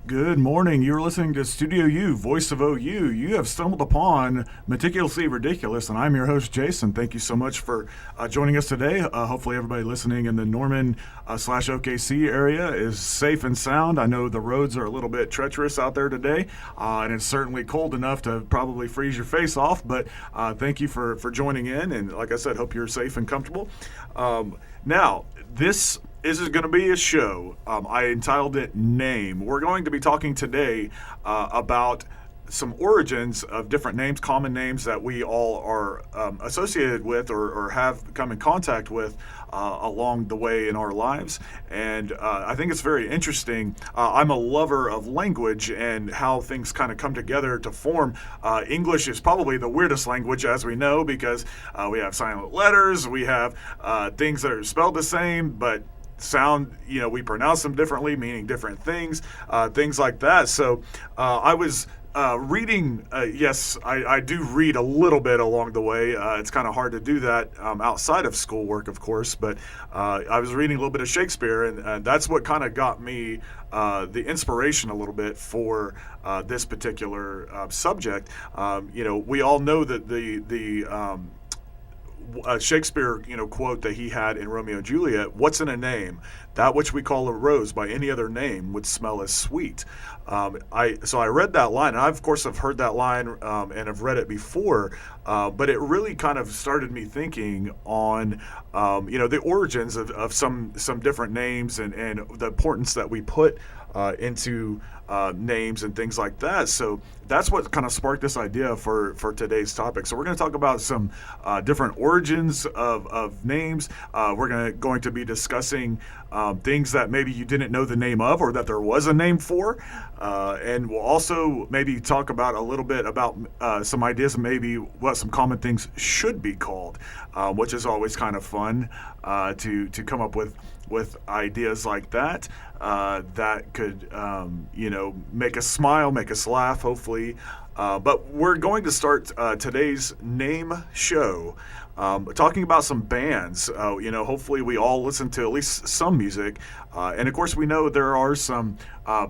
Good morning. You're listening to StudiOU Voice of OU. You have stumbled upon Meticulously Ridiculous, and I'm your host, Jason. Thank you so much for joining us today. Hopefully, everybody listening in the Norman slash OKC area is safe and sound. I know the roads are a little bit treacherous out there today, and it's certainly cold enough to probably freeze your face off, but thank you for joining in, and like I said, hope you're safe and comfortable. Now, this is going to be a show. I entitled it Name. We're going to be talking today about some origins of different names, common names that we all are associated with or have come in contact with along the way in our lives. And I think it's very interesting. I'm a lover of language and how things kind of come together to form. English is probably the weirdest language, as we know, because we have silent letters, we have things that are spelled the same, but sound, we pronounce them differently, meaning different things, things like that. So I was reading, yes, I do read a little bit along the way. It's kind of hard to do that outside of schoolwork, of course, but I was reading a little bit of Shakespeare, and that's what kind of got me the inspiration a little bit for this particular subject. We all know that the Shakespeare, quote that he had in Romeo and Juliet, "What's in a name? That which we call a rose by any other name would smell as sweet." So I read that line, and I, of course, have heard that line and have read it before, but it really kind of started me thinking on, the origins of some different names and the importance that we put into names and things like that. So that's what kind of sparked this idea for today's topic. So we're going to talk about some different origins of names. We're going to be discussing things that maybe you didn't know the name of or that there was a name for. And we'll also maybe talk about a little bit about some ideas of maybe what some common things should be called, which is always kind of fun to come up with ideas like that that could, make us smile, make us laugh, hopefully. But we're going to start today's name show talking about some bands. Hopefully we all listen to at least some music. And of course, we know there are some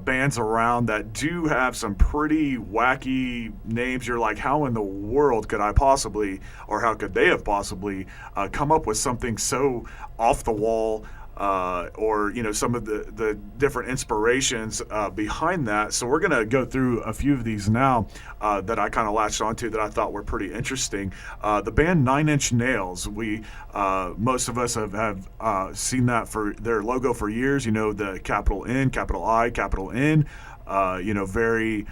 bands around that do have some pretty wacky names. You're like, how in the world could I possibly, or how could they have possibly come up with something so off the wall? Or some of the different inspirations behind that. So we're going to go through a few of these now that I kind of latched onto that I thought were pretty interesting. The band 9 Inch Nails, we most of us have seen that for their logo for years. The capital N, capital I, capital N. Very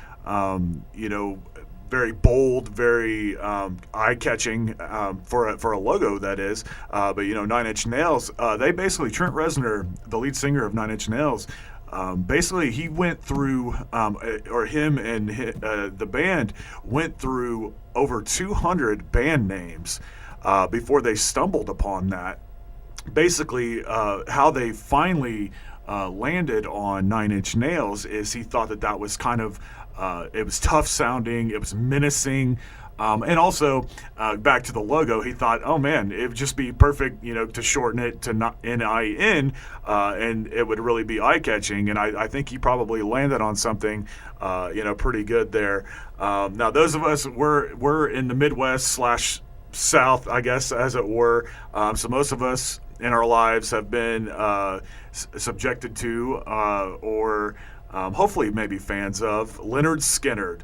very bold, very eye-catching for a logo, that is. But 9 Inch Nails, they basically, Trent Reznor, the lead singer of 9 Inch Nails, basically he went through, or him and the band went through over 200 band names before they stumbled upon that. Basically, how they finally landed on 9 Inch Nails is he thought that was kind of it was tough sounding, it was menacing, and also back to the logo, he thought, oh man, it would just be perfect, to shorten it to NIN, and it would really be eye-catching. And I think he probably landed on something, pretty good there. Now, those of us, we're in the Midwest slash South, I guess, as it were. So most of us in our lives have been subjected to or hopefully maybe fans of Lynyrd Skynyrd,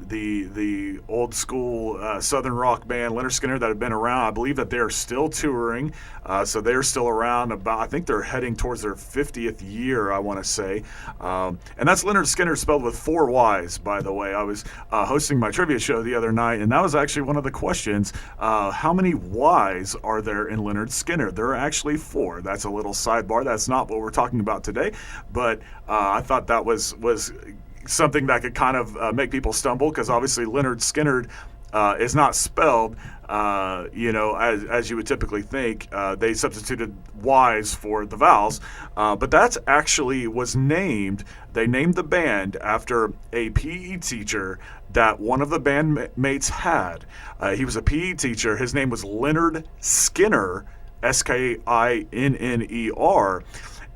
the old school Southern rock band Lynyrd Skynyrd that have been around. I believe that they are still touring, so they're still around. I think they're heading towards their 50th year, I want to say. And that's Lynyrd Skynyrd spelled with 4 Y's, by the way. I was hosting my trivia show the other night, and that was actually one of the questions. How many Y's are there in Lynyrd Skynyrd? There are actually 4. That's a little sidebar. That's not what we're talking about today, but I thought that was something that could kind of make people stumble, because obviously Lynyrd Skynyrd is not spelled, as you would typically think. They substituted Y's for the vowels, but that actually was named. They named the band after a PE teacher that one of the bandmates had. He was a PE teacher. His name was Lynyrd Skynyrd, Skynner,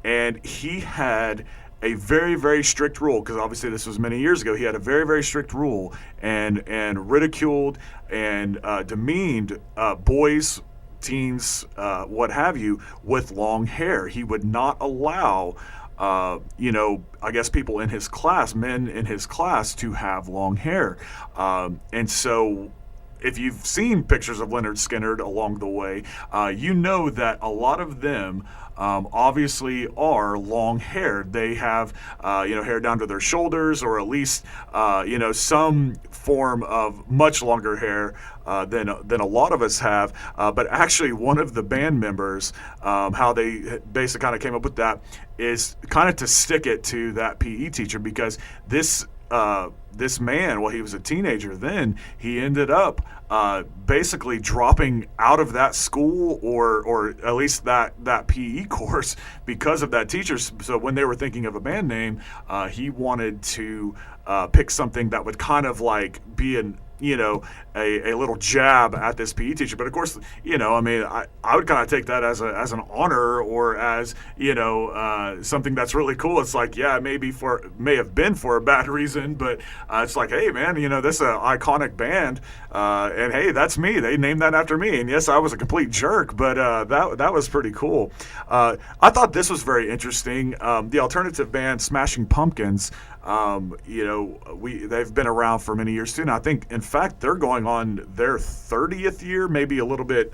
and he had a very, very strict rule, because obviously this was many years ago. He had a very, very strict rule and ridiculed and demeaned boys, teens, what have you, with long hair. He would not allow, I guess people in his class, men in his class, to have long hair. And so if you've seen pictures of Leonard Skinner along the way, you know that a lot of them obviously are long haired. They have, hair down to their shoulders, or at least, some form of much longer hair than a lot of us have. But actually, one of the band members, how they basically kind of came up with that is kind of to stick it to that PE teacher, because this man, while he was a teenager then, he ended up basically dropping out of that school, or at least that PE course, because of that teacher. So when they were thinking of a band name, he wanted to pick something that would kind of like be a little jab at this PE teacher. But of course, I would kind of take that as an honor, or as, something that's really cool. It's like, yeah, may have been for a bad reason, but it's like, hey man, this is an iconic band, and hey, that's me. They named that after me. And yes, I was a complete jerk, but that was pretty cool. I thought this was very interesting. The alternative band Smashing Pumpkins, they've been around for many years too. And I think, in fact, they're going on their 30th year, maybe a little bit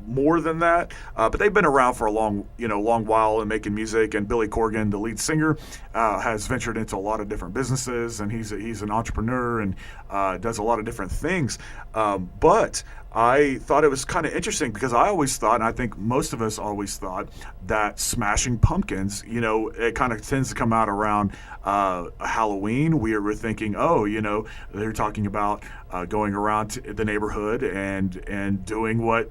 more than that, but they've been around for a long while and making music. And Billy Corgan, the lead singer, has ventured into a lot of different businesses, and he's an entrepreneur and does a lot of different things. But I thought it was kind of interesting, because I always thought, and I think most of us always thought, that Smashing Pumpkins, it kind of tends to come out around Halloween. We were thinking, they're talking about going around to the neighborhood and doing what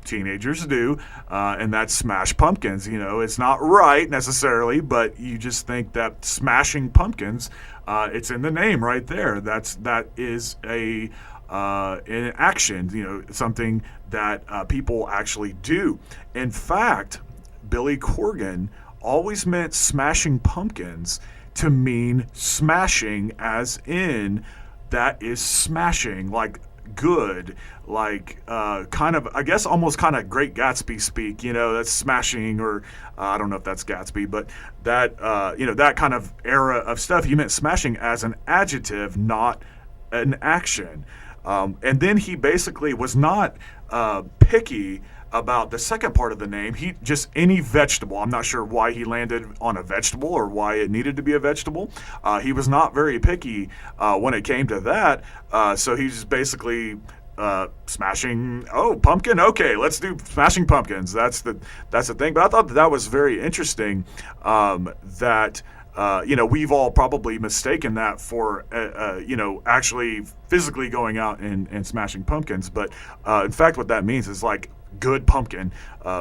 teenagers do, and that's smash pumpkins. It's not right necessarily, but you just think that Smashing Pumpkins, it's in the name right there. That is an action, something that people actually do. In fact, Billy Corgan always meant Smashing Pumpkins to mean smashing, as in that is smashing, like good, like kind of, I guess, almost kind of Great Gatsby speak. That's smashing, or I don't know if that's Gatsby, but that that kind of era of stuff. He meant smashing as an adjective, not an action. And then he basically was not picky about the second part of the name. He just any vegetable. I'm not sure why he landed on a vegetable, or why it needed to be a vegetable. He was not very picky when it came to that. So he's just basically smashing. Oh, pumpkin. Okay, let's do Smashing Pumpkins. That's the thing. But I thought that was very interesting. That. We've all probably mistaken that for, actually physically going out and smashing pumpkins. But in fact, what that means is like good pumpkin,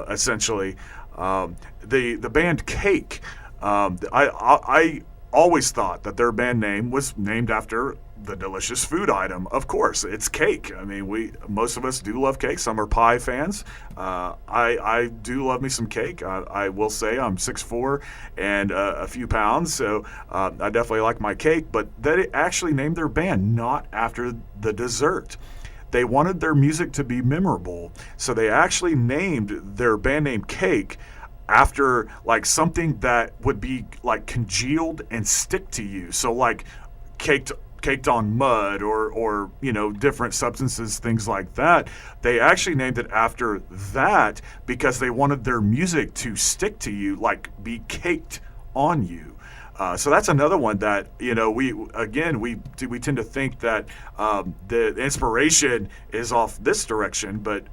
essentially. The band Cake, I always thought that their band name was named after the delicious food item. Of course, it's cake. I mean, most of us do love cake. Some are pie fans. I do love me some cake. I will say I'm 6'4" and a few pounds, so I definitely like my cake. But they actually named their band not after the dessert. They wanted their music to be memorable, so they actually named their band name Cake after like something that would be like congealed and stick to you. So like caked on mud, or different substances, things like that. They actually named it after that because they wanted their music to stick to you, like be caked on you. So that's another one that we tend to think that the inspiration is off this direction, but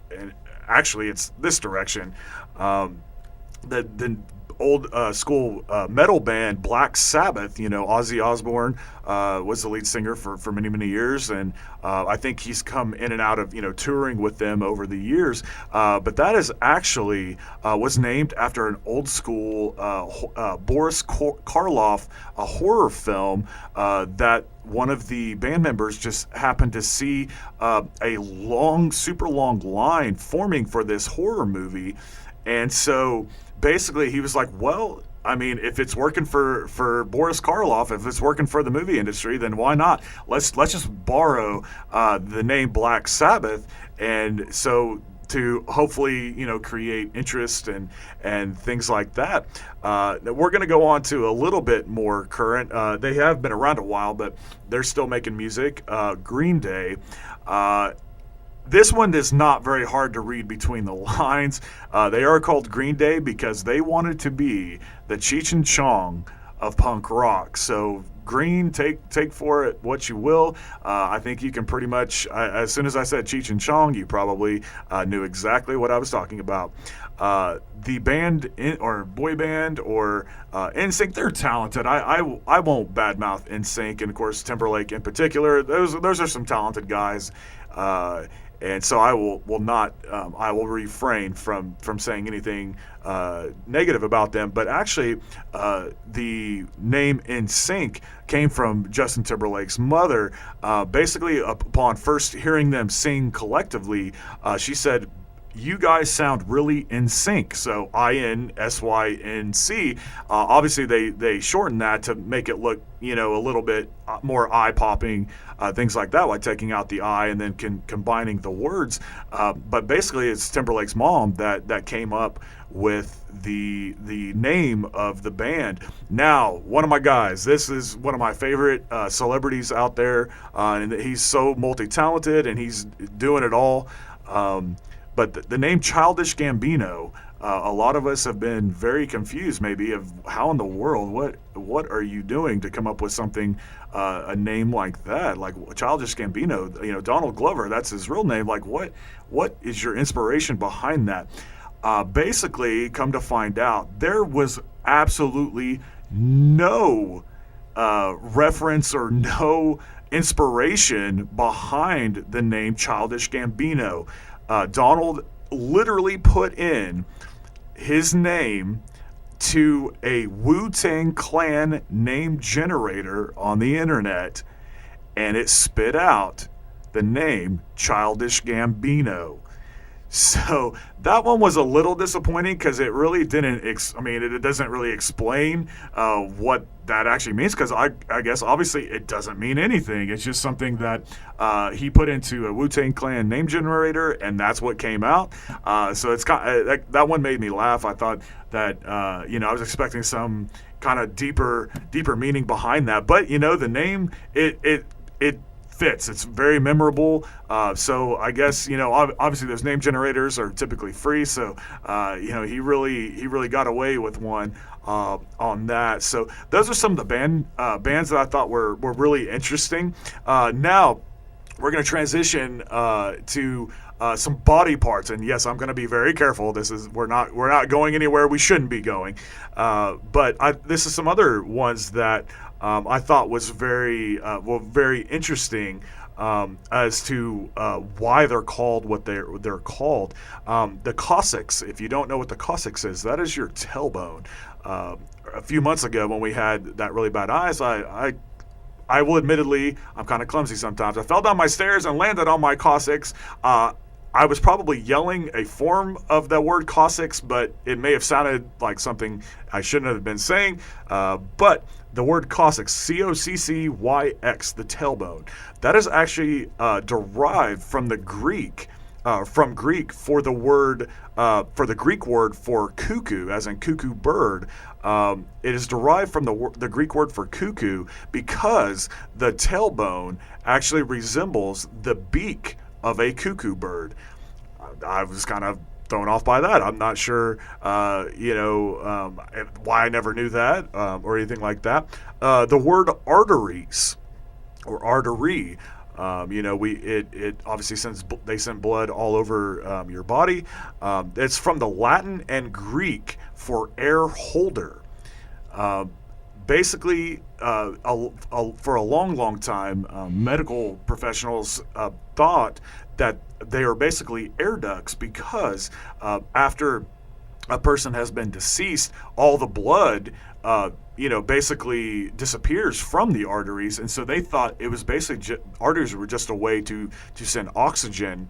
actually it's this direction. The old school metal band Black Sabbath, Ozzy Osbourne was the lead singer for many years, and I think he's come in and out of touring with them over the years, but that is actually was named after an old school Boris Karloff, a horror film that one of the band members just happened to see a super long line forming for this horror movie. And so basically he was like, well, I mean, if it's working for Boris Karloff, if it's working for the movie industry, then why not? Let's just borrow the name Black Sabbath, and so to hopefully create interest and things like that. We're going to go on to a little bit more current. They have been around a while, but they're still making music. Green Day. This one is not very hard to read between the lines. They are called Green Day because they wanted to be the Cheech and Chong of punk rock. So Green, take for it what you will. I think you can pretty much, as soon as I said Cheech and Chong, you probably knew exactly what I was talking about. The band or boy band or NSYNC, they're talented. I won't badmouth NSYNC, and of course Timberlake in particular. Those are some talented guys. And so I will not. I will refrain from saying anything negative about them. But actually, the name NSYNC came from Justin Timberlake's mother. Basically, upon first hearing them sing collectively, she said, "You guys sound really in sync." So INSYNC. Obviously, they shortened that to make it look a little bit more eye popping. Things like that, like taking out the I and then combining the words. But basically, it's Timberlake's mom that came up with the name of the band. Now, one of my guys, this is one of my favorite celebrities out there, and he's so multi-talented and he's doing it all. But the name Childish Gambino, a lot of us have been very confused maybe of how in the world, what are you doing to come up with something, a name like that, like Childish Gambino, Donald Glover, that's his real name. Like what is your inspiration behind that? Basically, come to find out, there was absolutely no reference or no inspiration behind the name Childish Gambino. Donald literally put in his name to a Wu-Tang Clan name generator on the internet, and it spit out the name Childish Gambino. So that one was a little disappointing because it really didn't, it doesn't really explain what that actually means, because I guess obviously it doesn't mean anything. It's just something that he put into a Wu-Tang Clan name generator, and that's what came out. So it's that one made me laugh. I thought that, I was expecting some kind of deeper meaning behind that. But, the name, it fits. It's very memorable. So I guess, obviously those name generators are typically free. So, he really got away with one on that. So those are some of the bands that I thought were really interesting. Now we're going to transition to some body parts, and yes, I'm going to be very careful. We're not going anywhere we shouldn't be going. But this is some other ones that I thought was very interesting as to why they're called what they're called. The Cossacks. If you don't know what the Cossacks is, that is your tailbone. A few months ago, when we had that really bad ice, I will admittedly, I'm kind of clumsy sometimes. I fell down my stairs and landed on my Cossacks. I was probably yelling a form of the word Cossacks, but it may have sounded like something I shouldn't have been saying. But the word Cossacks, Coccyx, the tailbone, that is actually derived from the Greek, for the word, for the Greek word for cuckoo, as in cuckoo bird. It is derived from the Greek word for cuckoo because the tailbone actually resembles the beak of a cuckoo bird. I was kind of thrown off by that. I'm not sure, why I never knew that or anything like that. The word arteries or artery, it obviously they send blood all over your body. It's from the Latin and Greek for air holder. Basically, for a long time, medical professionals thought that they are basically air ducts because after a person has been deceased, all the blood, basically disappears from the arteries, and so they thought it was basically arteries were just a way to send oxygen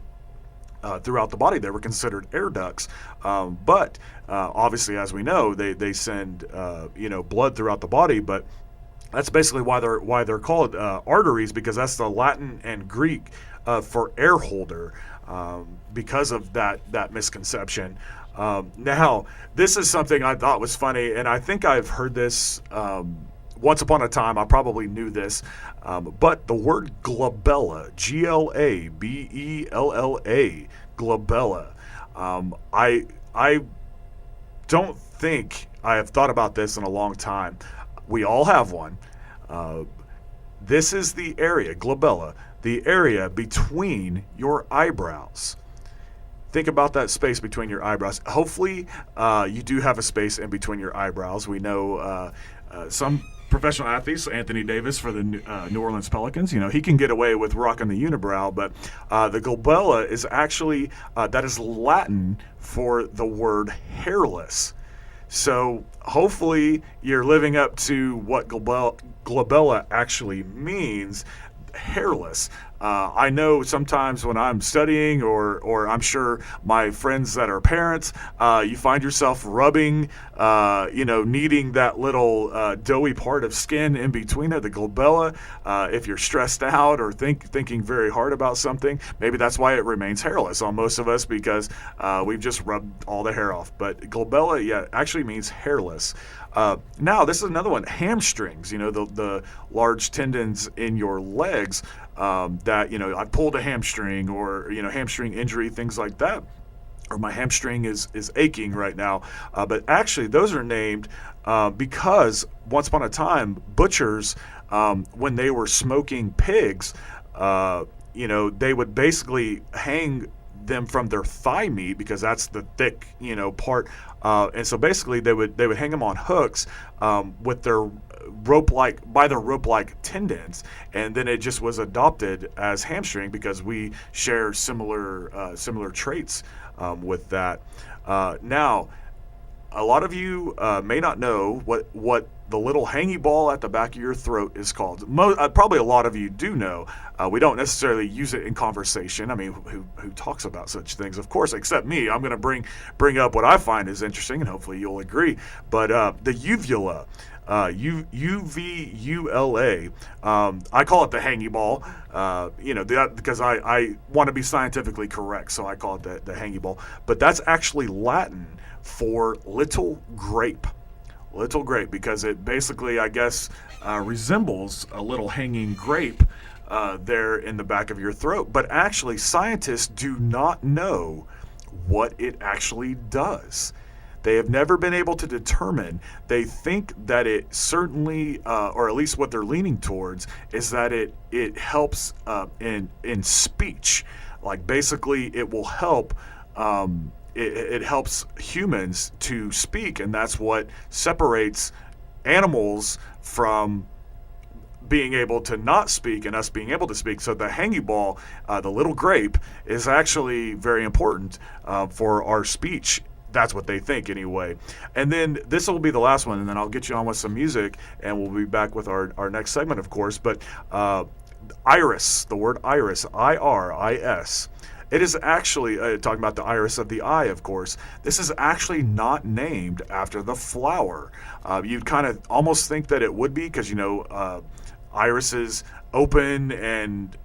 throughout the body. They were considered air ducts, but obviously, as we know, they send blood throughout the body. But that's basically why they're called arteries, because that's the Latin and Greek for air holder, because of that misconception. Now, this is something I thought was funny, and I think I've heard this once upon a time. I probably knew this, but the word glabella, Glabella, glabella. I don't think I have thought about this in a long time. We all have one. This is the area, glabella, the area between your eyebrows. Think about that space between your eyebrows. Hopefully, you do have a space in between your eyebrows. We know some professional athletes, Anthony Davis for the New Orleans Pelicans, he can get away with rocking the unibrow, but the glabella is actually, that is Latin for the word hairless. So hopefully you're living up to what glabella actually means, hairless. I know sometimes when I'm studying, or I'm sure my friends that are parents, you find yourself rubbing, needing that little doughy part of skin in between there, the glabella. If you're stressed out or thinking very hard about something, maybe that's why it remains hairless on most of us, because we've just rubbed all the hair off. But glabella, actually means hairless. Now, this is another one, hamstrings, the large tendons in your legs that, I pulled a hamstring, or, hamstring injury, things like that, or my hamstring is aching right now. But actually, those are named because once upon a time, butchers, when they were smoking pigs, they would basically hang them from their thigh meat, because that's the thick, part. And so basically they would hang them on hooks with their rope-like tendons, and then it just was adopted as hamstring because we share similar traits with that. Now, a lot of you may not know what the little hangy ball at the back of your throat is called. Probably a lot of you do know. We don't necessarily use it in conversation. I mean, who talks about such things? Of course, except me. I'm going to bring up what I find is interesting, and hopefully you'll agree. But the uvula, uvula. I call it the hangy ball, because I want to be scientifically correct, so I call it the hangy ball. But that's actually Latin for little grape. Little grape, because it basically, I guess, resembles a little hanging grape there in the back of your throat. But actually, scientists do not know what it actually does. They have never been able to determine. They think that it certainly, or at least what they're leaning towards, is that it helps in speech. Like, basically, it will help. It helps humans to speak, and that's what separates animals from being able to not speak and us being able to speak. So the hangy ball, the little grape, is actually very important for our speech. That's what they think anyway. And then this will be the last one, and then I'll get you on with some music, and we'll be back with our next segment, of course. But iris, the word iris, I-R-I-S. It is actually, talking about the iris of the eye, of course, this is actually not named after the flower. You'd kind of almost think that it would be, because, irises open and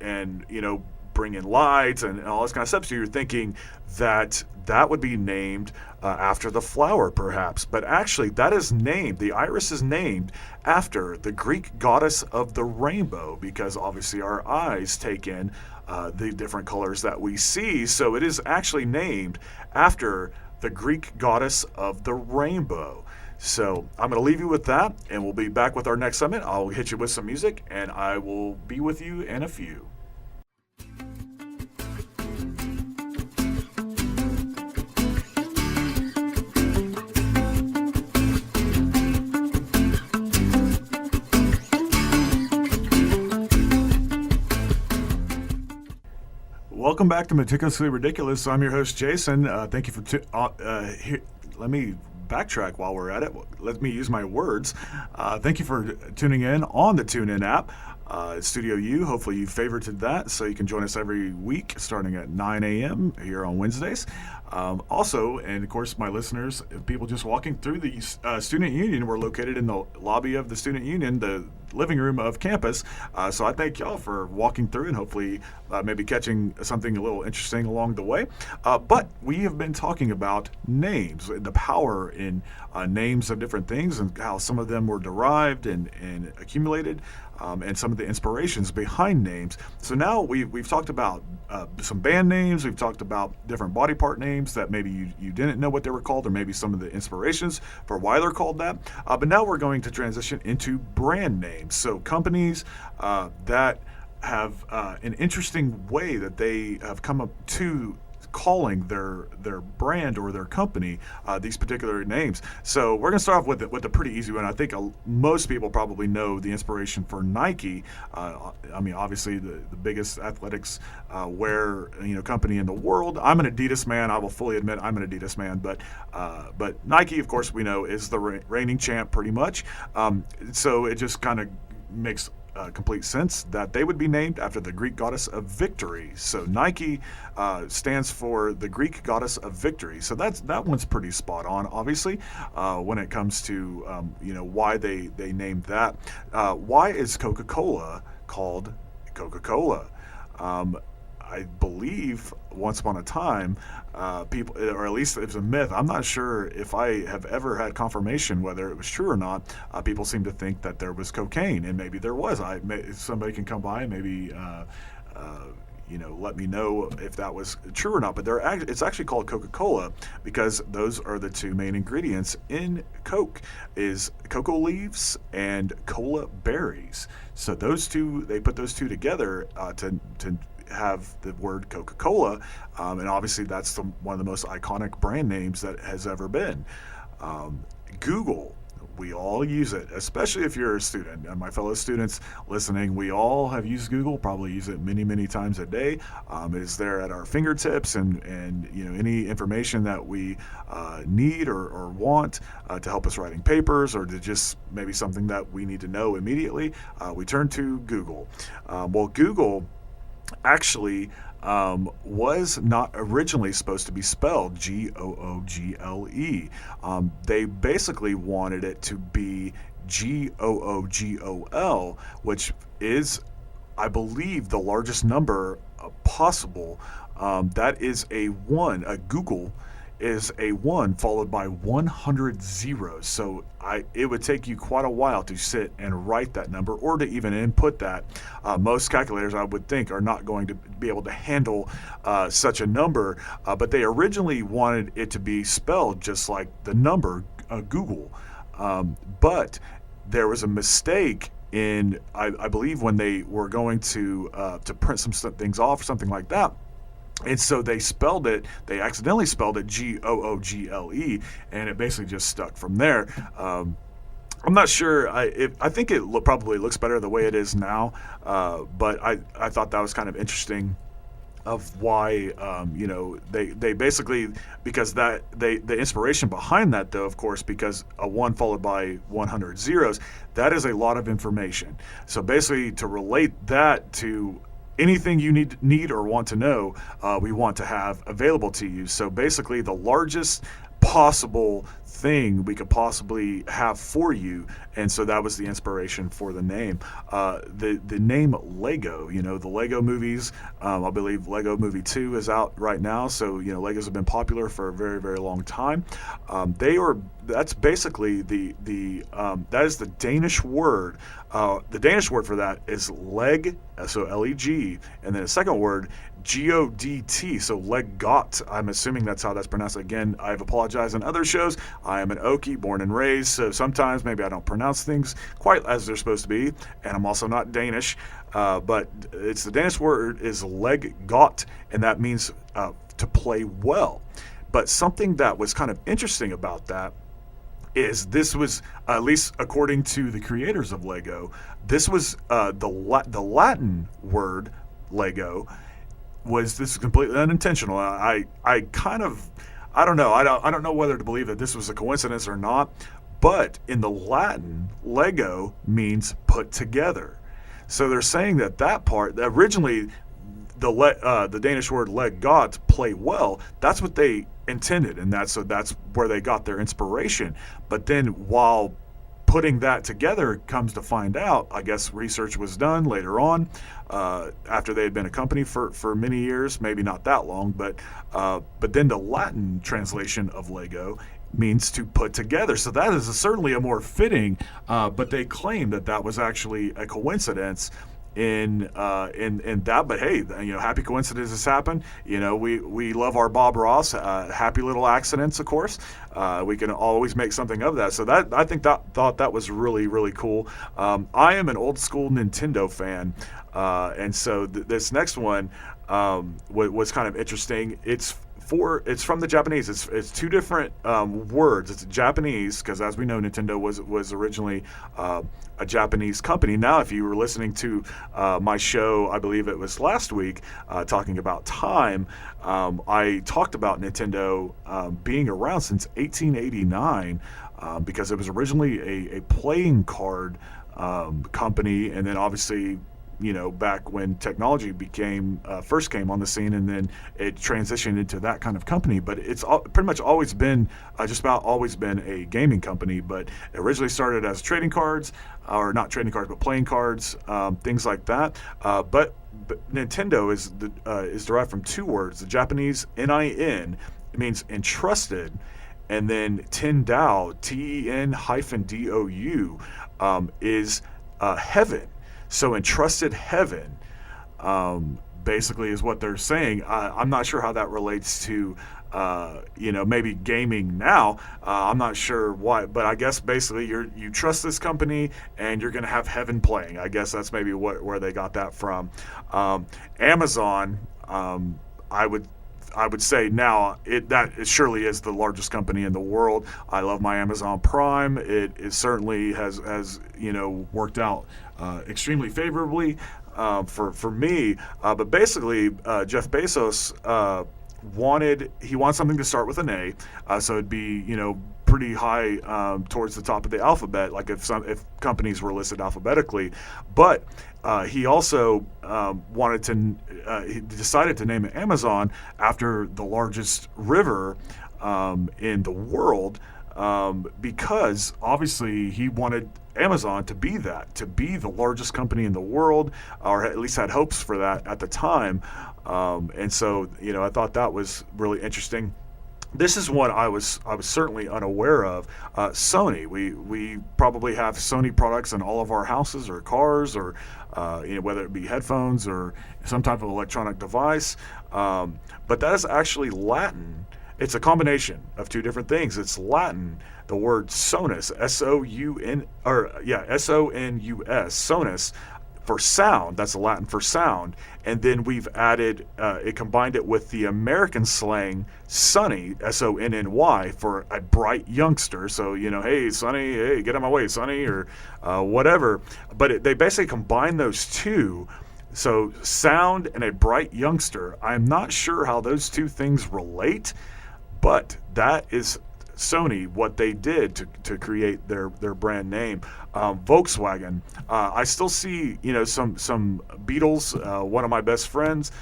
bring in lights and all this kind of stuff. So you're thinking that would be named after the flower, perhaps. But actually, the iris is named after the Greek goddess of the rainbow, because obviously our eyes take in the different colors that we see. So it is actually named after the Greek goddess of the rainbow. So I'm going to leave you with that, and we'll be back with our next segment. I'll hit you with some music, and I will be with you in a few. Welcome back to Meticulously Ridiculous. I'm your host, Jason. Thank you for let me backtrack while we're at it. Let me use my words. Thank you for tuning in on the TuneIn app. StudiOU. Hopefully you favorited that, so you can join us every week starting at 9 a.m. here on Wednesdays. Also, and of course, my listeners, people just walking through the Student Union, we're located in the lobby of the Student Union, the living room of campus. So I thank y'all for walking through and hopefully maybe catching something a little interesting along the way. But we have been talking about names, the power in names of different things, and how some of them were derived and accumulated. And some of the inspirations behind names. So now we've talked about some band names. We've talked about different body part names that maybe you didn't know what they were called, or maybe some of the inspirations for why they're called that. But now we're going to transition into brand names. So companies that have an interesting way that they have come up to calling their brand or their company these particular names. So we're going to start off with a pretty easy one. I think most people probably know the inspiration for Nike. I mean, obviously the biggest athletics wear company in the world. I'm an Adidas man. I will fully admit I'm an Adidas man, but Nike, of course, we know is the reigning champ pretty much. So it just kind of makes complete sense that they would be named after the Greek goddess of victory. So Nike stands for the Greek goddess of victory. So that one's pretty spot on, obviously, when it comes to why they named that. Why is Coca-Cola called Coca-Cola? I believe once upon a time, people, or at least it's a myth. I'm not sure if I have ever had confirmation whether it was true or not. People seem to think that there was cocaine, and maybe there was. Somebody can come by and maybe let me know if that was true or not. But it's actually called Coca-Cola because those are the two main ingredients in Coke: is cocoa leaves and cola berries. So those two, they put those two together to have the word Coca-Cola, and obviously that's one of the most iconic brand names that has ever been. Google, we all use it, especially if you're a student. And my fellow students listening, we all have used Google, probably use it many, many times a day. It is there at our fingertips, and any information that we need or want to help us writing papers, or to just maybe something that we need to know immediately, we turn to Google. Well, Google actually was not originally supposed to be spelled Google. They basically wanted it to be Googol, which is, I believe, the largest number possible. That is a 1. A Google is a 1 followed by 100 zeros. So it would take you quite a while to sit and write that number, or to even input that. Most calculators, I would think, are not going to be able to handle such a number, but they originally wanted it to be spelled just like the number Google. But there was a mistake in, I believe, when they were going to print some things off or something like that. And so they accidentally spelled it Google, and it basically just stuck from there. I'm not sure. I think it probably looks better the way it is now, but I thought that was kind of interesting of why, they basically, because the inspiration behind that, though, of course, because a 1 followed by 100 zeros, that is a lot of information. So basically, to relate that to anything you need or want to know, we want to have available to you. So basically, the largest possible thing we could possibly have for you, and so that was the inspiration for the name. The name Lego, the Lego movies, I believe Lego Movie 2 is out right now, so Legos have been popular for a very, very long time. That's basically that is the Danish word. The Danish word for that is leg, so Leg, and then a second word, Godt, so Legot. I'm assuming that's how that's pronounced. Again, I've apologized on other shows. I am an Okie, born and raised, so sometimes maybe I don't pronounce things quite as they're supposed to be, and I'm also not Danish, but it's the Danish word is Legot, and that means to play well. But something that was kind of interesting about that is this was, at least according to the creators of Lego, this was the Latin word Lego. This is completely unintentional. I don't know. I don't know whether to believe that this was a coincidence or not, but in the Latin, Lego means put together. So they're saying that part originally the Danish word "leg godt," play well. That's what they intended, and that's where they got their inspiration. But then while putting that together, comes to find out, I guess research was done later on, after they had been a company for many years, maybe not that long, but then the Latin translation of Lego means to put together. So that is certainly a more fitting, but they claim that was actually a coincidence in that. But hey, happy coincidences happen. We love our Bob Ross. Happy little accidents, of course. We can always make something of that. So that I thought that was really, really cool. I am an old school Nintendo fan, and so this next one was kind of interesting. It's from the Japanese. It's two different words. It's Japanese because, as we know, Nintendo was originally a Japanese company. Now, if you were listening to my show, I believe it was last week, talking about time, I talked about Nintendo being around since 1889 because it was originally a playing card company, and then obviously, back when technology first came on the scene, and then it transitioned into that kind of company. But it's pretty much always been, just about always been a gaming company. But it originally started as trading cards, or not trading cards, but playing cards, things like that. But Nintendo is derived from two words. The Japanese NIN, it means entrusted, and then Tendou, TEN-DOU, is heaven. So entrusted heaven, basically, is what they're saying. I'm not sure how that relates to, maybe gaming now. I'm not sure why, but I guess basically you trust this company and you're going to have heaven playing. I guess that's maybe where they got that from. Amazon, I would say now it surely is the largest company in the world. I love my Amazon Prime. It certainly has worked out extremely favorably for me. But basically, Jeff Bezos wanted something to start with an A, so it'd be pretty high towards the top of the alphabet, like if companies were listed alphabetically. But he also he decided to name it Amazon after the largest river in the world, because obviously he wanted Amazon to be the largest company in the world, or at least had hopes for that at the time. And so, I thought that was really interesting. This is one I was certainly unaware of. Sony. We probably have Sony products in all of our houses or cars, or whether it be headphones or some type of electronic device. But that is actually Latin. It's a combination of two different things. It's Latin. The word sonus, S-O-N-U-S, sonus, for sound. That's the Latin for sound. And then we've added, combined it with the American slang Sonny, S-O-N-N-Y, for a bright youngster. So, hey, Sonny, hey, get out of my way, Sonny, or whatever. But they basically combine those two. So sound and a bright youngster. I'm not sure how those two things relate, but that is Sony, what they did to create their brand name. Volkswagen, I still see some Beetles. One of my best friends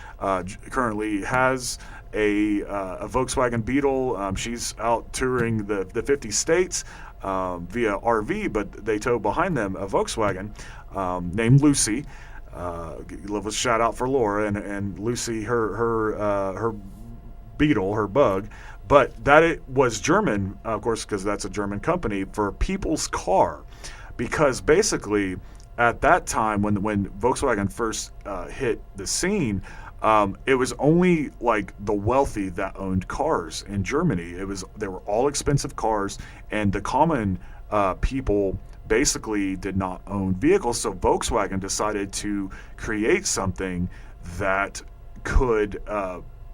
currently has a Volkswagen Beetle. She's out touring the 50 states via RV, but they tow behind them a Volkswagen named Lucy. Give a shout out for Laura and Lucy, her Beetle, her bug. But that it was German, of course, because that's a German company, for people's car. Because basically, at that time, when Volkswagen first hit the scene, it was only like the wealthy that owned cars in Germany. They were all expensive cars, and the common people basically did not own vehicles. So Volkswagen decided to create something that could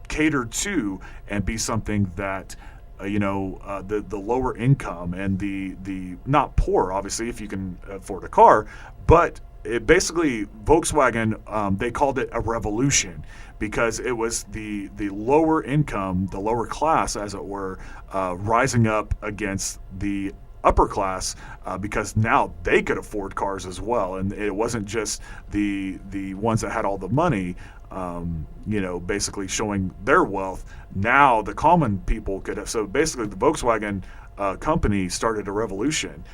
cater to and be something that the lower income and the not poor, obviously, if you can afford a car, but it basically Volkswagen, they called it a revolution because it was the lower income, the lower class, as it were, rising up against the upper class because now they could afford cars as well, and it wasn't just the ones that had all the money, basically showing their wealth. Now the common people could have. So basically, the Volkswagen company started a revolution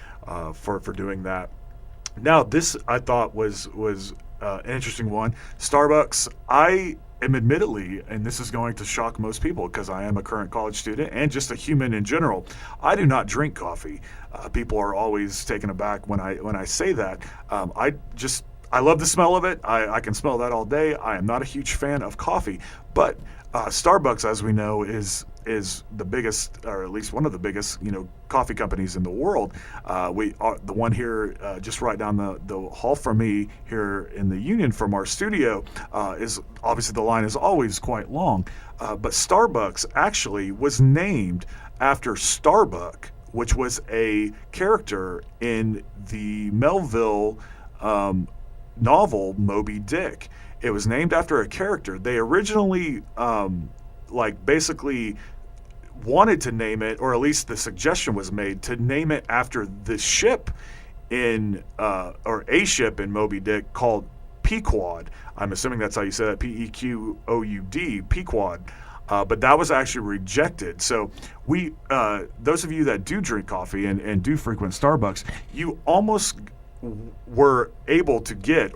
for doing that. Now, this I thought was an interesting one. Starbucks. I am admittedly, and this is going to shock most people because I am a current college student and just a human in general. I do not drink coffee. People are always taken aback when I say that. I love the smell of it. I can smell that all day. I am not a huge fan of coffee, but Starbucks, as we know, is the biggest, or at least one of the biggest, coffee companies in the world. We are the one here, just right down the hall from me here in the Union from our studio. Is obviously the line is always quite long, but Starbucks actually was named after Starbuck, which was a character in the Melville novel Moby Dick. It was named after a character. They originally, basically wanted to name it, or at least the suggestion was made to name it after the ship or a ship in Moby Dick called Pequod. I'm assuming that's how you say that, Pequoud, Pequod. But that was actually rejected. So those of you that do drink coffee and do frequent Starbucks, you almost were able to get,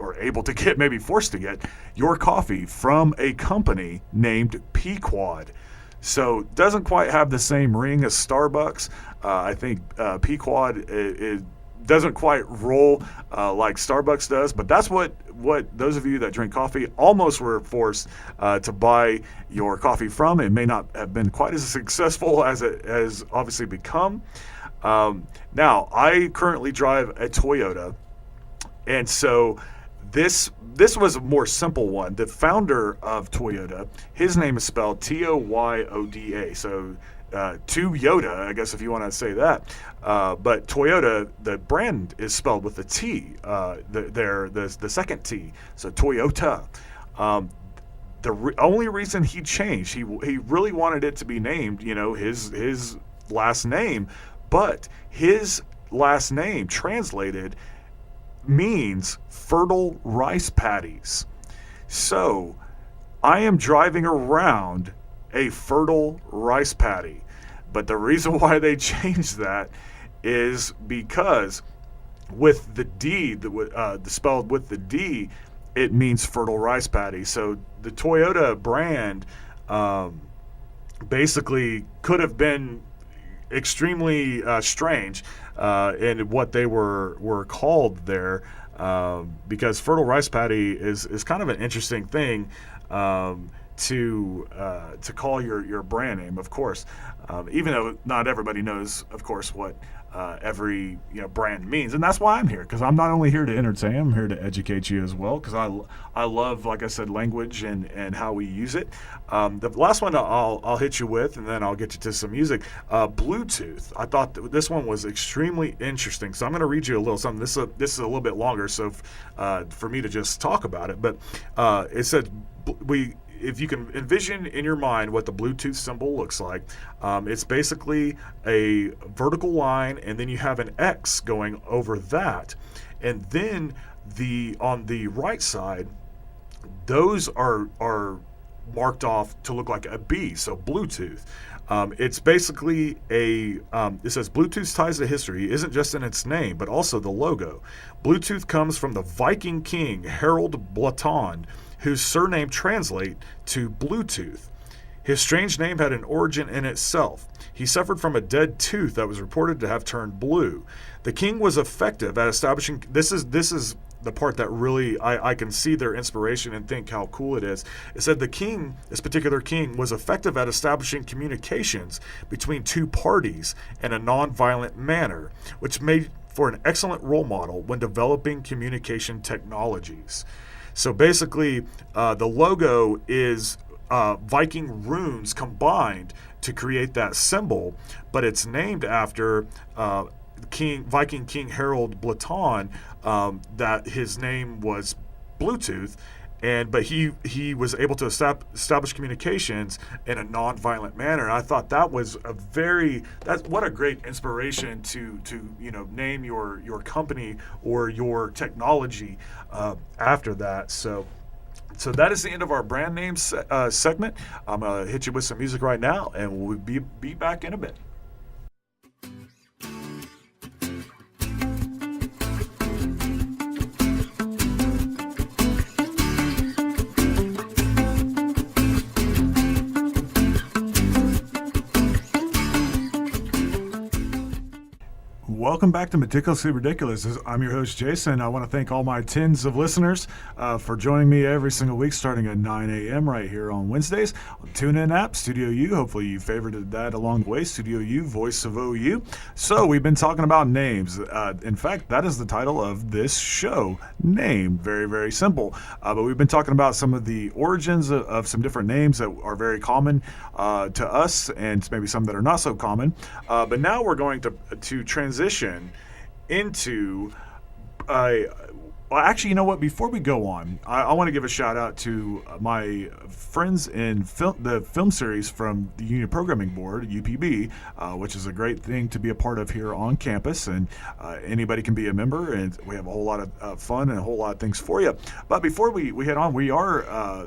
maybe forced to get, your coffee from a company named Pequod. So doesn't quite have the same ring as Starbucks. I think Pequod it doesn't quite roll like Starbucks does, but that's what those of you that drink coffee almost were forced to buy your coffee from. It may not have been quite as successful as it has obviously become. Now, I currently drive a Toyota, and so this was a more simple one. The founder of Toyota, his name is spelled Toyoda, so Toyota, I guess if you want to say that. But Toyota, the brand is spelled with a T, the second T, so Toyota. The only reason he changed, he really wanted it to be named, his last name, but his last name translated means fertile rice paddies. So I am driving around a fertile rice paddy. But the reason why they changed that is because with the D, spelled with the D, it means fertile rice paddy. So the Toyota brand basically could have been extremely strange in what they were called there, because fertile rice paddy is kind of an interesting thing to call your brand name, of course, even though not everybody knows, of course, what every brand means. And that's why I'm here, because I'm not only here to entertain, I'm here to educate you as well, because I love, like I said, language and how we use it. The last one I'll hit you with, and then I'll get you to some music. Bluetooth. I thought this one was extremely interesting, so I'm going to read you a little something. This is a little bit longer, so for me to just talk about it. But it said if you can envision in your mind what the Bluetooth symbol looks like, it's basically a vertical line, and then you have an X going over that. And then on the right side, those are marked off to look like a B, so Bluetooth. It's basically it says Bluetooth's ties to history isn't just in its name, but also the logo. Bluetooth comes from the Viking king Harold Blaton, whose surname translate to Bluetooth. His strange name had an origin in itself. He suffered from a dead tooth that was reported to have turned blue. The king was effective at establishing, this is the part that really I can see their inspiration and think how cool it is. It said this particular king was effective at establishing communications between two parties in a non-violent manner, which made for an excellent role model when developing communication technologies. So basically, the logo is Viking runes combined to create that symbol, but it's named after Viking King Harold Blaton, that his name was Bluetooth, but he was able to establish communications in a nonviolent manner. And I thought that was what a great inspiration to name your company or your technology after that. So that is the end of our brand name segment. I'm gonna hit you with some music right now, and we'll be back in a bit. Welcome back to Meticulously Ridiculous. I'm your host, Jason. I want to thank all my tens of listeners for joining me every single week starting at 9 a.m. right here on Wednesdays. TuneIn app, StudiOU. Hopefully you favorited that along the way. StudiOU Voice of OU. So we've been talking about names. In fact, that is the title of this show, Name. Very, very simple. But we've been talking about some of the origins of some different names that are very common to us and maybe some that are not so common. But now we're going to transition into actually, you know what? Before we go on, I want to give a shout out to my friends in the film series from the Union Programming Board, UPB, which is a great thing to be a part of here on campus. And anybody can be a member, and we have a whole lot of fun and a whole lot of things for you. But before we head on,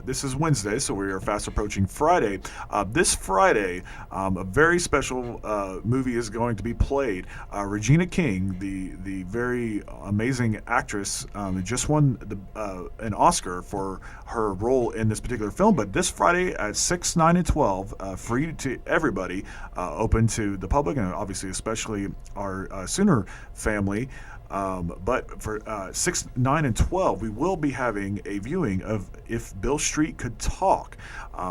this is Wednesday, so we are fast approaching Friday. This Friday, a very special movie is going to be played. Regina King, the very amazing actress, just won an Oscar for her role in this particular film. But this Friday at 6, 9, and 12, free to everybody, open to the public, and obviously especially our Sooner family. But for 6, 9, and 12, we will be having a viewing of If Beale Street Could Talk,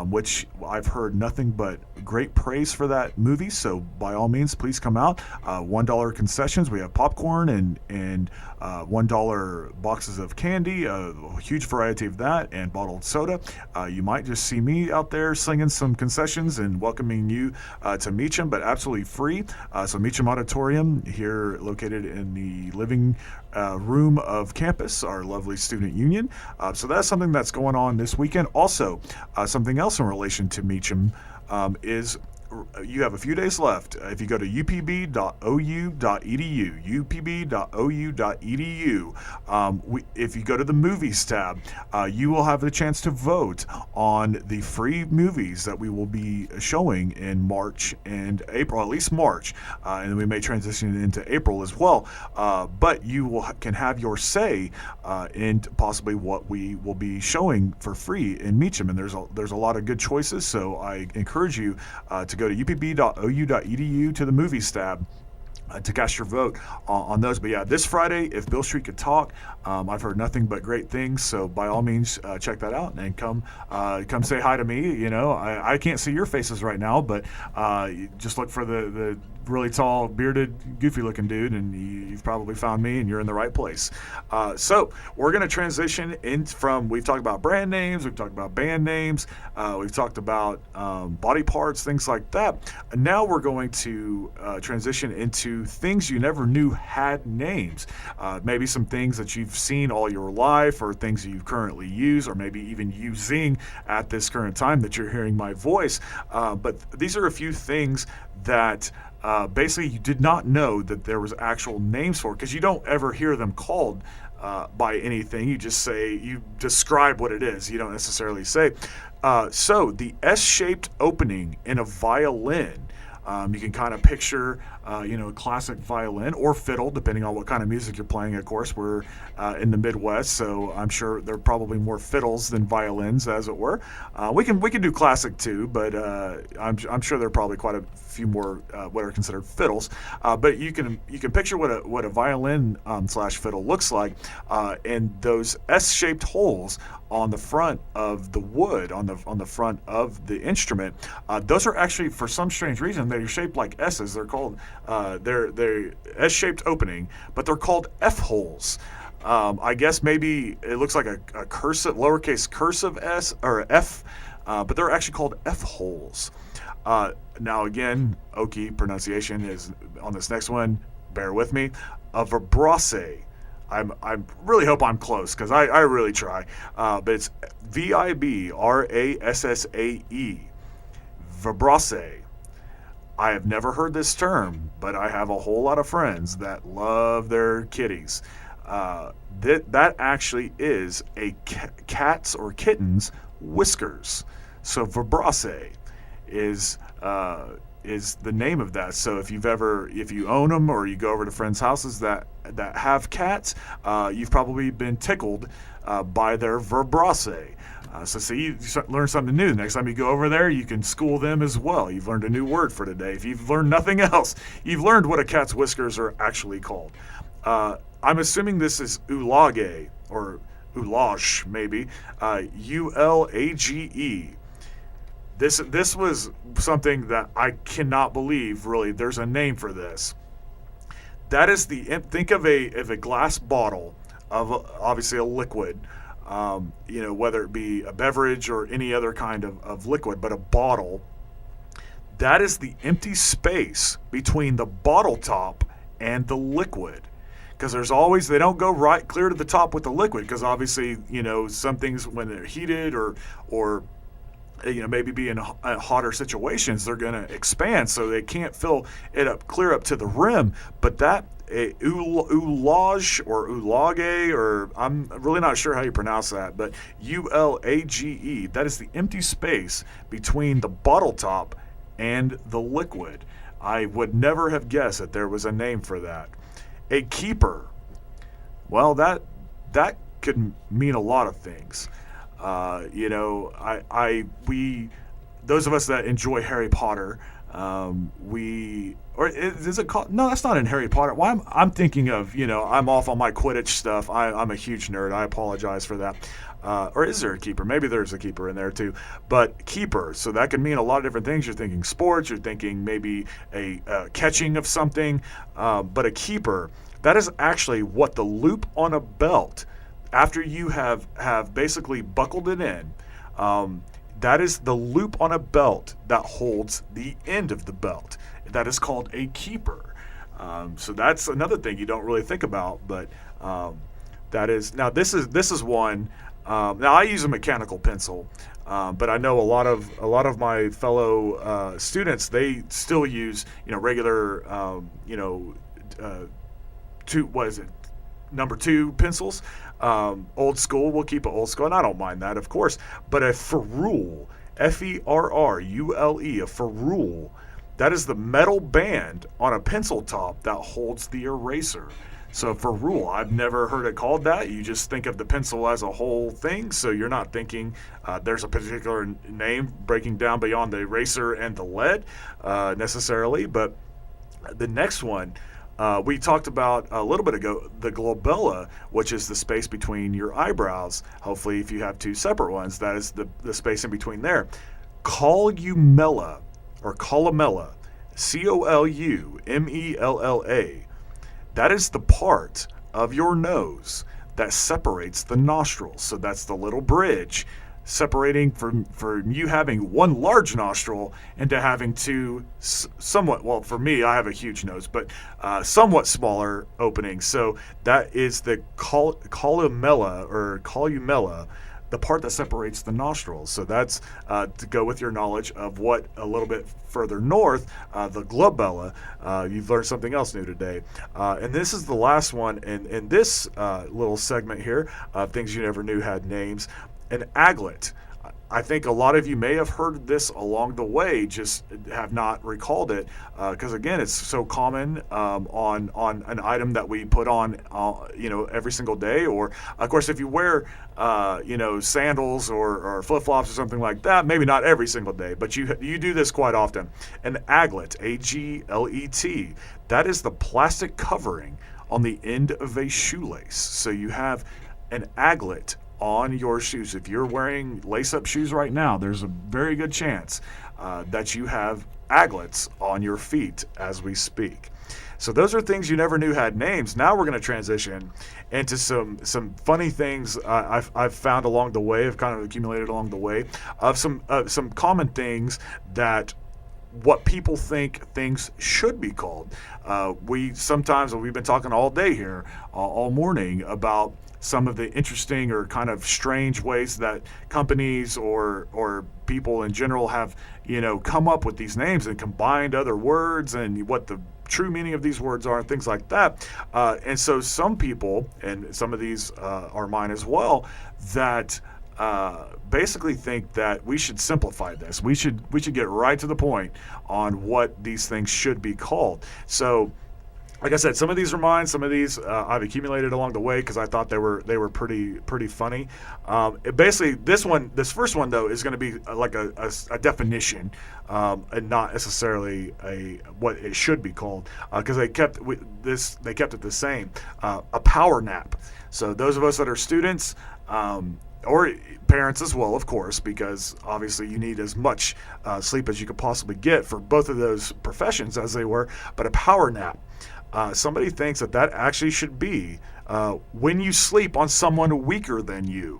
which I've heard nothing but great praise for that movie. So by all means, please come out. $1 concessions. We have popcorn and $1 boxes of candy, a huge variety of that, and bottled soda. You might just see me out there slinging some concessions and welcoming you to Meacham, but absolutely free. So Meacham Auditorium here, located in the living room of campus, our lovely student union. So that's something that's going on this weekend. Also, something else in relation to Meacham is you have a few days left. If you go to upb.ou.edu, upb.ou.edu, if you go to the movies tab, you will have the chance to vote on the free movies that we will be showing in March and April, at least March, and then we may transition into April as well. But you can have your say in possibly what we will be showing for free in Meacham, and there's a lot of good choices. So I encourage you to go to upb.ou.edu to the movies tab to cast your vote on those. But yeah, this Friday, If Beale Street Could Talk, I've heard nothing but great things. So by all means, check that out and come say hi to me. You know, I can't see your faces right now, but just look for the really tall, bearded, goofy-looking dude, and you've probably found me, and you're in the right place. So we're going to transition we've talked about brand names, we've talked about band names, we've talked about body parts, things like that. And now we're going to transition into things you never knew had names. Maybe some things that you've seen all your life, or things you currently use, or maybe even using at this current time that you're hearing my voice. But these are a few things that basically you did not know that there was actual names for, because you don't ever hear them called by anything. You just say, you describe what it is. You don't necessarily say. So the S-shaped opening in a violin, you can kind of picture, a classic violin or fiddle, depending on what kind of music you're playing. Of course, we're in the Midwest, so I'm sure there are probably more fiddles than violins, as it were. We can do classic too, but I'm sure there are probably quite a few more what are considered fiddles. But you can picture what a violin slash fiddle looks like, and those S-shaped holes on the front of the wood, on the front of the instrument. Those are actually, for some strange reason, they're shaped like S's. They're called they're S-shaped opening, but they're called F holes. I guess maybe it looks like a cursive, lowercase cursive S or F, but they're actually called F holes. Now again, Okie pronunciation is on this next one. Bear with me. A vibrace. I really hope I'm close because I really try. But it's Vibrassae. Vibrassae. I have never heard this term, but I have a whole lot of friends that love their kitties. That actually is a cat's or kitten's whiskers. So Vibrassae is the name of that. So if you own them or you go over to friends' houses that have cats, you've probably been tickled by their Vibrassae. So see, you learn something new. Next time you go over there, you can school them as well. You've learned a new word for today. If you've learned nothing else, you've learned what a cat's whiskers are actually called. I'm assuming this is ulage or ulage, maybe. Ulage. This was something that I cannot believe, really. There's a name for this. That is think of a glass bottle of obviously a liquid. Whether it be a beverage or any other kind of liquid, but a bottle, that is the empty space between the bottle top and the liquid. Because they don't go right clear to the top with the liquid, because obviously, some things when they're heated or maybe be in hotter situations, they're going to expand, so they can't fill it up clear up to the rim. But that ulage or ulage, or I'm really not sure how you pronounce that, but ulage, that is the empty space between the bottle top and the liquid. I would never have guessed that there was a name for that. A keeper. Well, that could mean a lot of things. Those of us that enjoy Harry Potter, is it called? No, that's not in Harry Potter. Why I'm thinking of, I'm off on my Quidditch stuff. I'm a huge nerd. I apologize for that. Or is there a keeper? Maybe there's a keeper in there too. But keeper, so that can mean a lot of different things. You're thinking sports. You're thinking maybe a catching of something. But a keeper, that is actually what the loop on a belt, after you have basically buckled it in, that is the loop on a belt that holds the end of the belt. That is called a keeper. So that's another thing you don't really think about, but that is now this is one. Now I use a mechanical pencil, but I know a lot of my fellow students, they still use regular number 2 pencils. Old school, we'll keep it old school, and I don't mind that, of course. But a ferrule, Ferrule, a ferrule, that is the metal band on a pencil top that holds the eraser. So ferrule, I've never heard it called that. You just think of the pencil as a whole thing, so you're not thinking there's a particular name breaking down beyond the eraser and the lead necessarily. But the next one, we talked about a little bit ago, the glabella, which is the space between your eyebrows. Hopefully, if you have 2 separate ones, that is the space in between there. Columella, or columella, Columella, that is the part of your nose that separates the nostrils. So that's the little bridge separating from you having one large nostril into having 2 somewhat, well, for me, I have a huge nose, but somewhat smaller openings. So that is the columella, the part that separates the nostrils. So that's to go with your knowledge of what a little bit further north, the glabella. You've learned something else new today. And this is the last one in this little segment here of things you never knew had names. An aglet. I think a lot of you may have heard this along the way, just have not recalled it, because again, it's so common on an item that we put on, every single day. Or of course, if you wear, sandals or flip flops or something like that, maybe not every single day, but you do this quite often. An aglet, aglet, that is the plastic covering on the end of a shoelace. So you have an aglet on your shoes. If you're wearing lace-up shoes right now, there's a very good chance that you have aglets on your feet as we speak. So those are things you never knew had names. Now we're going to transition into some funny things I've found along the way, I've kind of accumulated along the way, of some common things that what people think things should be called. We've been talking all day here, all morning, about some of the interesting or kind of strange ways that companies or people in general have, come up with these names and combined other words and what the true meaning of these words are and things like that. And so some people, and some of these are mine as well, that basically think that we should simplify this. We should get right to the point on what these things should be called. So, like I said, some of these are mine. Some of these I've accumulated along the way because I thought they were pretty funny. Basically, this first one though is going to be like a definition, and not necessarily what it should be called, because they kept it the same. A power nap. So those of us that are students, or parents as well, of course, because obviously you need as much sleep as you could possibly get for both of those professions as they were. But a power nap. Somebody thinks that actually should be when you sleep on someone weaker than you.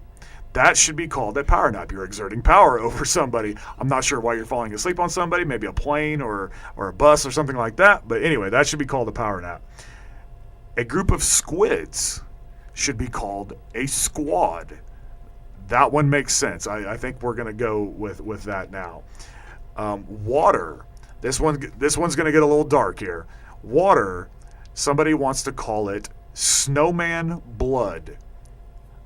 That should be called a power nap. You're exerting power over somebody. I'm not sure why you're falling asleep on somebody, maybe a plane or a bus or something like that. But anyway, that should be called a power nap. A group of squids should be called a squad. That one makes sense. I think we're going to go with that now. Water. This one's going to get a little dark here. Water. Somebody wants to call it snowman blood.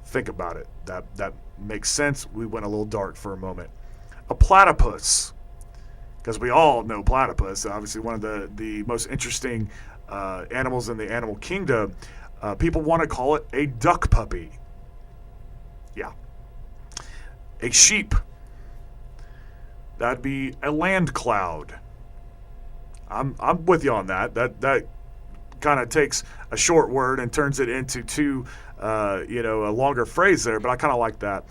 Think about it. That makes sense. We went a little dark for a moment. A platypus, because we all know platypus. Obviously, one of the most interesting animals in the animal kingdom. People want to call it a duck puppy. Yeah. A sheep. That'd be a land cloud. I'm with you on that. That kind of takes a short word and turns it into two, a longer phrase there, but I kind of like that.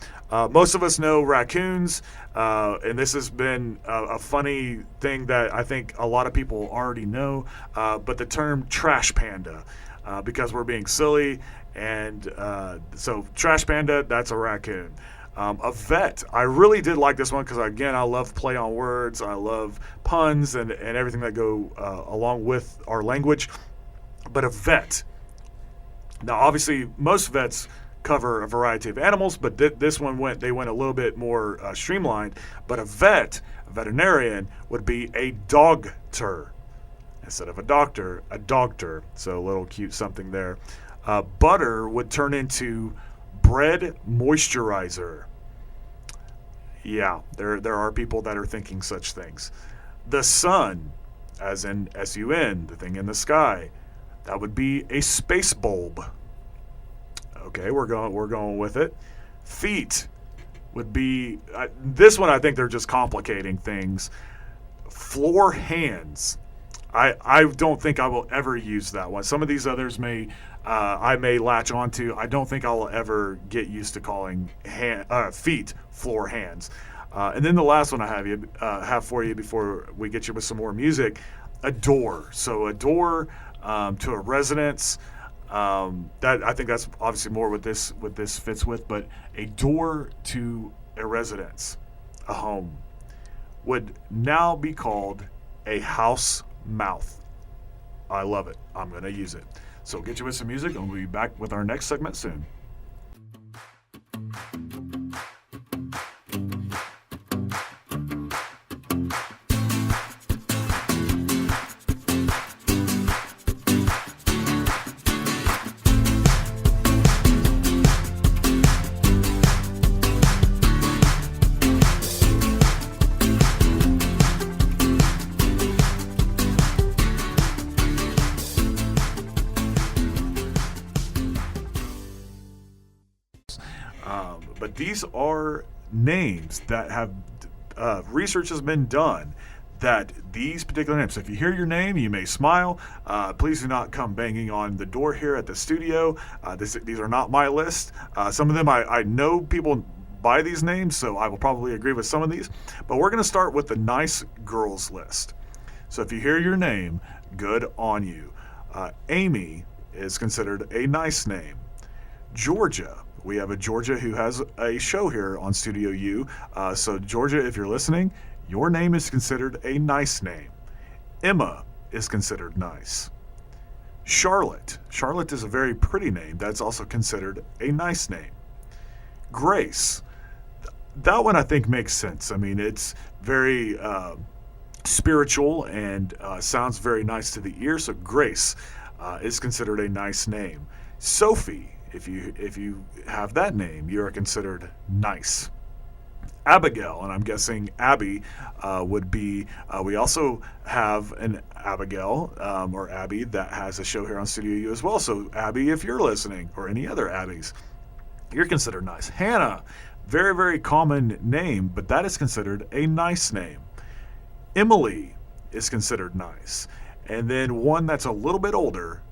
Most of us know raccoons, and this has been a funny thing that I think a lot of people already know, but the term trash panda, because we're being silly, and so trash panda, that's a raccoon. A vet. I really did like this one because, again, I love play on words. I love puns and everything that go along with our language. But a vet. Now, obviously, most vets cover a variety of animals, but this one went a little bit more streamlined. But a veterinarian, would be a dogter. Instead of a doctor, a dogter. So a little cute something there. Butter would turn into bread moisturizer. Yeah, there are people that are thinking such things. The sun, as in S-U-N, the thing in the sky, that would be a space bulb. Okay, we're going with it. Feet would be this one. I think they're just complicating things. Floor hands. I don't think I will ever use that one. Some of these others I may latch onto. I don't think I will ever get used to calling feet floor hands. And then the last one I have for you before we get you with some more music, a door. So a door to a residence. That I think that's obviously more what this fits with, but a door to a residence, a home, would now be called a house mouth. I love it. I'm going to use it. So get you with some music, and we'll be back with our next segment soon. But these are names that have research has been done that these particular names. So if you hear your name, you may smile. Please do not come banging on the door here at the studio. These are not my list. Some of them I know people by these names, so I will probably agree with some of these. But we're going to start with the nice girls list. So if you hear your name, good on you. Amy is considered a nice name. Georgia. We have a Georgia who has a show here on StudiOU. So Georgia, if you're listening, Your name is considered a nice name. Emma is considered nice. Charlotte. Charlotte is a very pretty name. That's also considered a nice name. Grace. That one I think makes sense. I mean, it's very spiritual and sounds very nice to the ear. So Grace is considered a nice name. Sophie. If you have that name, you are considered nice. Abigail, and I'm guessing Abby would be, we also have an Abigail, or Abby, that has a show here on StudiOU as well. So Abby, if you're listening, or any other Abbies, you're considered nice. Hannah, very, very common name, but that is considered a nice name. Emily is considered nice. And then one that's a little bit older,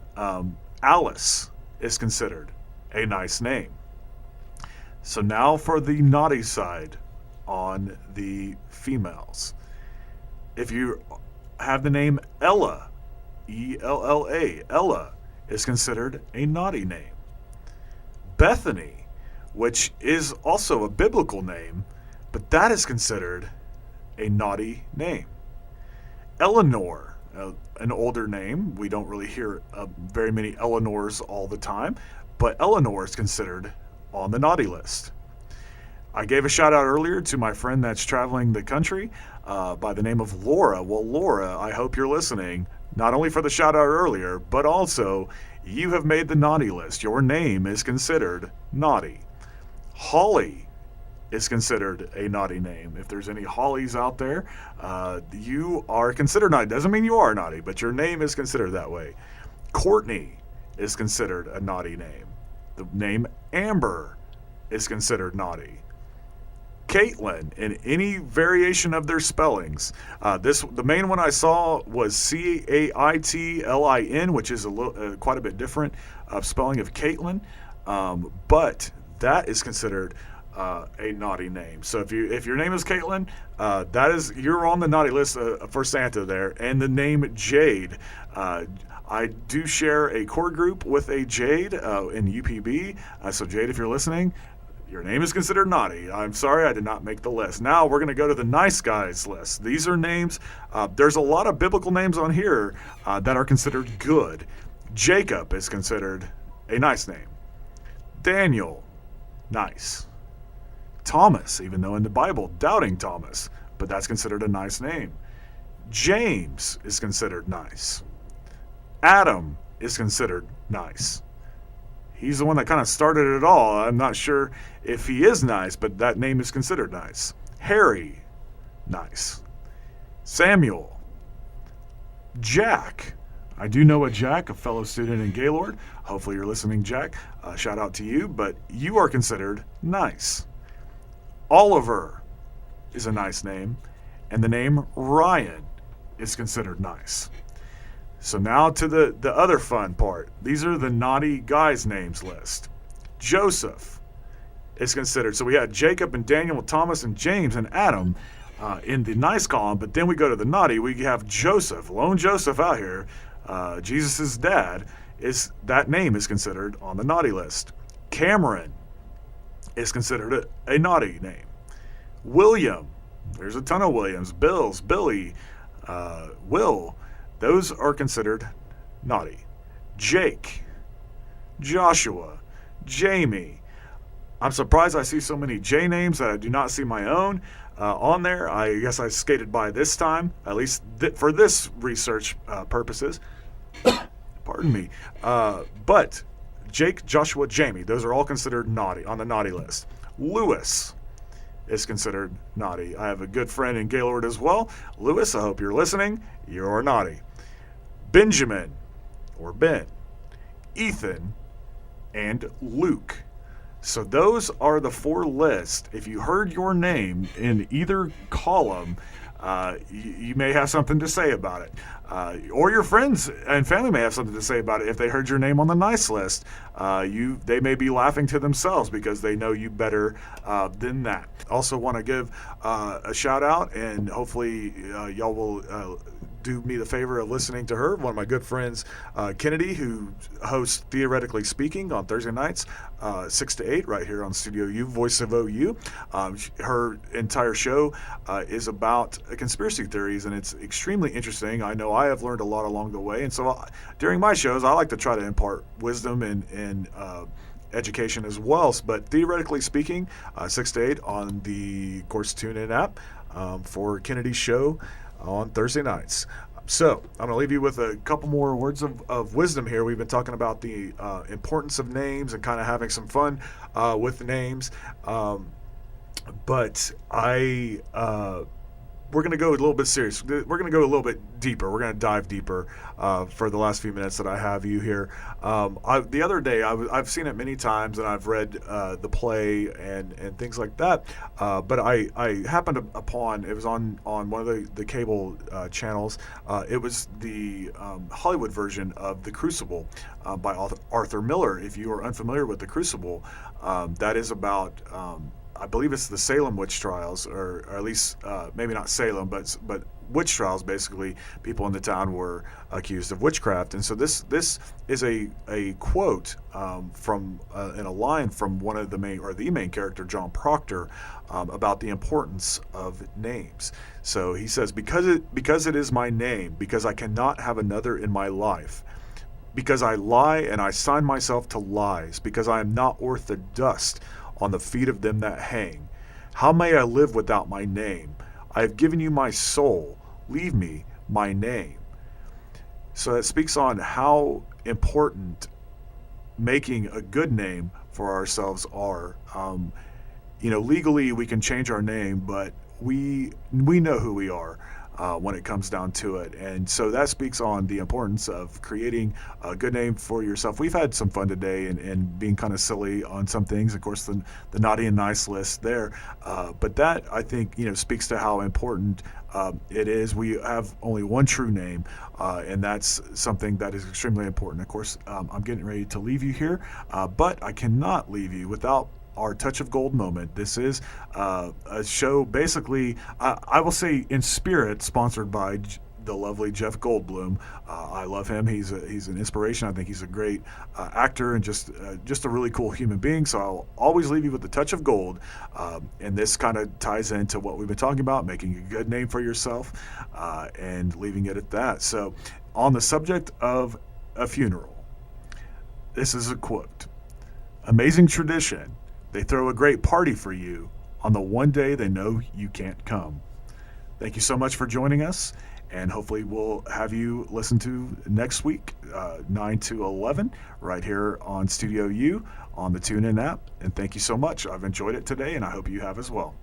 Alice is considered a nice name. So now for the naughty side on the females. If you have the name Ella, E-L-L-A, Ella is considered a naughty name. Bethany, which is also a biblical name, but that is considered a naughty name. Eleanor, an older name. We don't really hear very many Eleanors all the time, but Eleanor is considered on the naughty list. I gave a shout out earlier to my friend that's traveling the country by the name of Laura. Well, Laura, I hope you're listening, not only for the shout out earlier, but also you have made the naughty list. Your name is considered naughty. Holly is considered a naughty name. If there's any Hollies out there, you are considered naughty. Doesn't mean you are naughty, but your name is considered that way. Courtney is considered a naughty name. The name Amber is considered naughty. Caitlin, in any variation of their spellings. The main one I saw was Caitlin, which is quite a bit different spelling of Caitlin, but that is considered a naughty name. So if your name is Caitlin, you're on the naughty list for Santa there. And the name Jade. I do share a core group with a Jade in UPB. So Jade, if you're listening, your name is considered naughty. I'm sorry I did not make the list. Now we're going to go to the nice guys list. These are names. There's a lot of biblical names on here that are considered good. Jacob is considered a nice name. Daniel, nice. Thomas, even though in the Bible, doubting Thomas, but that's considered a nice name. James is considered nice. Adam is considered nice. He's the one that kind of started it all. I'm not sure if he is nice, but that name is considered nice. Harry, nice. Samuel. Jack. I do know a Jack, a fellow student in Gaylord. Hopefully you're listening, Jack. Shout out to you, but you are considered nice. Oliver is a nice name, and the name Ryan is considered nice. So now to the other fun part. These are the naughty guys' names list. Joseph is considered. So we had Jacob and Daniel, Thomas and James and Adam in the nice column, but then we go to the naughty. We have Joseph, lone Joseph out here. Jesus' dad, that name is considered on the naughty list. Cameron is considered a naughty name. William, there's a ton of Williams. Bills, Billy, Will, those are considered naughty. Jake, Joshua, Jamie. I'm surprised I see so many J names that I do not see my own on there. I guess I skated by this time, at least for this research purposes. Pardon me. But Jake, Joshua, Jamie, those are all considered naughty on the naughty list. Lewis is considered naughty. I have a good friend in Gaylord as well. Lewis, I hope you're listening. You're naughty. Benjamin, or Ben, Ethan, and Luke. So those are the four lists. If you heard your name in either column, you may have something to say about it. Or your friends and family may have something to say about it. If they heard your name on the nice list, they may be laughing to themselves because they know you better than that. Also want to give a shout out, and hopefully y'all will do me the favor of listening to her. One of my good friends, Kennedy, who hosts Theoretically Speaking on Thursday nights, 6 to 8, right here on StudiOU Voice of OU. Her entire show is about conspiracy theories, and it's extremely interesting. I know I have learned a lot along the way, and so during my shows, I like to try to impart wisdom and education as well. But Theoretically Speaking, 6 to 8 on the, of course, TuneIn app for Kennedy's show on Thursday nights. So I'm going to leave you with a couple more words of wisdom here. We've been talking about the importance of names and kind of having some fun with names. But we're going to go a little bit serious. We're going to go a little bit deeper. We're going to dive deeper for the last few minutes that I have you here. The other day, I've seen it many times, and I've read the play and things like that. But I happened upon, it was on one of the cable channels. It was the Hollywood version of The Crucible by Arthur Miller. If you are unfamiliar with The Crucible, that is about... I believe it's the Salem witch trials, or at least maybe not Salem, but witch trials. Basically, people in the town were accused of witchcraft, and so this is a quote from and a line from one of the main character, John Proctor, about the importance of names. So he says, because it is my name, because I cannot have another in my life. Because I lie and I sign myself to lies, because I am not worth the dust on the feet of them that hang. How may I live without my name? I have given you my soul. Leave me my name. So that speaks on how important making a good name for ourselves are. Legally we can change our name, but we know who we are. When it comes down to it. And so that speaks on the importance of creating a good name for yourself. We've had some fun today and being kind of silly on some things, of course, the naughty and nice list there. But that, I think, speaks to how important it is. We have only one true name, and that's something that is extremely important. Of course, I'm getting ready to leave you here, but I cannot leave you without our Touch of Gold moment. This is a show, basically, I will say in spirit, sponsored by the lovely Jeff Goldblum. I love him. He's an inspiration. I think he's a great actor and just a really cool human being. So I'll always leave you with the touch of gold. And this kind of ties into what we've been talking about, making a good name for yourself and leaving it at that. So on the subject of a funeral, this is a quote. Amazing tradition. They throw a great party for you on the one day they know you can't come. Thank you so much for joining us, and hopefully we'll have you listen to next week, 9 to 11, right here on StudiOU on the TuneIn app. And thank you so much. I've enjoyed it today, and I hope you have as well.